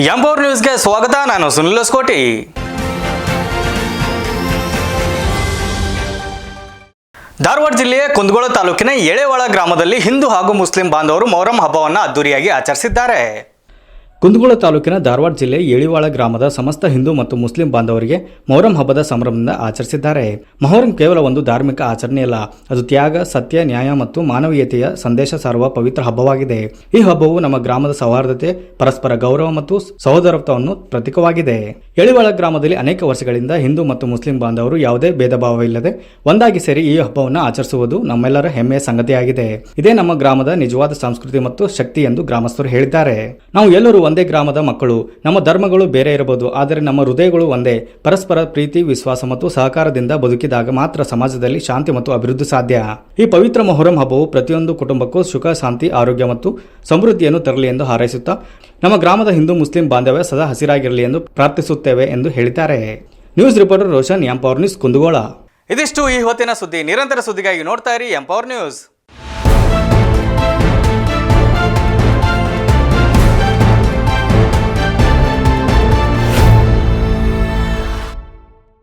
Empower ನ್ಯೂಸ್ಗೆ ಸ್ವಾಗತ. ನಾನು ಸುನಿಲ್ ಹೊಸಕೋಟಿ. ಧಾರವಾಡ ಜಿಲ್ಲೆಯ ಕುಂದಗೋಳ ತಾಲೂಕಿನ ಎಳೆವಾಳ ಗ್ರಾಮದಲ್ಲಿ ಹಿಂದೂ ಹಾಗೂ ಮುಸ್ಲಿಂ ಬಾಂಧವರು ಮೊಹರಂ ಹಬ್ಬವನ್ನು ಅದ್ದೂರಿಯಾಗಿ ಆಚರಿಸಿದ್ದಾರೆ. ಕುಂದಗೋಳ ತಾಲೂಕಿನ ಧಾರವಾಡ ಜಿಲ್ಲೆ ಎಳಿವಾಳ ಗ್ರಾಮದ ಸಮಸ್ತ ಹಿಂದೂ ಮತ್ತು ಮುಸ್ಲಿಂ ಬಾಂಧವರಿಗೆ ಮೊಹರಂ ಹಬ್ಬದ ಸಂಭ್ರಮದಿಂದ ಆಚರಿಸಿದ್ದಾರೆ. ಮೊಹರಂ ಕೇವಲ ಒಂದು ಧಾರ್ಮಿಕ ಆಚರಣೆಯಲ್ಲ, ಅದು ತ್ಯಾಗ, ಸತ್ಯ, ನ್ಯಾಯ ಮತ್ತು ಮಾನವೀಯತೆಯ ಸಂದೇಶ ಸಾರುವ ಪವಿತ್ರ ಹಬ್ಬವಾಗಿದೆ. ಈ ಹಬ್ಬವು ನಮ್ಮ ಗ್ರಾಮದ ಸೌಹಾರ್ದತೆ, ಪರಸ್ಪರ ಗೌರವ ಮತ್ತು ಸಹೋದರತ್ವವನ್ನು ಪ್ರತೀಕವಾಗಿದೆ. ಎಳಿವಾಳ ಗ್ರಾಮದಲ್ಲಿ ಅನೇಕ ವರ್ಷಗಳಿಂದ ಹಿಂದೂ ಮತ್ತು ಮುಸ್ಲಿಂ ಬಾಂಧವರು ಯಾವುದೇ ಭೇದ ಭಾವವಿಲ್ಲದೆ ಒಂದಾಗಿ ಸೇರಿ ಈ ಹಬ್ಬವನ್ನು ಆಚರಿಸುವುದು ನಮ್ಮೆಲ್ಲರ ಹೆಮ್ಮೆಯ ಸಂಗತಿಯಾಗಿದೆ. ಇದೇ ನಮ್ಮ ಗ್ರಾಮದ ನಿಜವಾದ ಸಂಸ್ಕೃತಿ ಮತ್ತು ಶಕ್ತಿ ಎಂದು ಗ್ರಾಮಸ್ಥರು ಹೇಳಿದ್ದಾರೆ. ನಾವು ಎಲ್ಲರೂ ಒಂದೇ ಗ್ರಾಮದ ಮಕ್ಕಳು. ನಮ್ಮ ಧರ್ಮಗಳು ಬೇರೆ ಇರಬಹುದು, ಆದರೆ ನಮ್ಮ ಹೃದಯಗಳು ಒಂದೇ. ಪರಸ್ಪರ ಪ್ರೀತಿ, ವಿಶ್ವಾಸ ಮತ್ತು ಸಹಕಾರದಿಂದ ಬದುಕಿದಾಗ ಮಾತ್ರ ಸಮಾಜದಲ್ಲಿ ಶಾಂತಿ ಮತ್ತು ಅಭಿವೃದ್ಧಿ ಸಾಧ್ಯ. ಈ ಪವಿತ್ರ ಮೊಹರಂ ಹಬ್ಬವು ಪ್ರತಿಯೊಂದು ಕುಟುಂಬಕ್ಕೂ ಸುಖ, ಶಾಂತಿ, ಆರೋಗ್ಯ ಮತ್ತು ಸಮೃದ್ಧಿಯನ್ನು ತರಲಿ ಎಂದು ಹಾರೈಸುತ್ತಾ ನಮ್ಮ ಗ್ರಾಮದ ಹಿಂದೂ ಮುಸ್ಲಿಂ ಬಾಂಧವ್ಯ ಸದಾ ಹಸಿರಾಗಿರಲಿ ಎಂದು ಪ್ರಾರ್ಥಿಸುತ್ತೇವೆ ಎಂದು ಹೇಳಿದ್ದಾರೆ. News reporter Roshan, empower news, Kundagol. ಇದಿಷ್ಟು ಈ ಹೊತ್ತಿನ ಸುದ್ದಿ. ನಿರಂತರ ಸುದ್ದಿಗಾಗಿ ನೋಡ್ತಾ ಇರಿ ಎಂಪವರ್ ನ್ಯೂಸ್.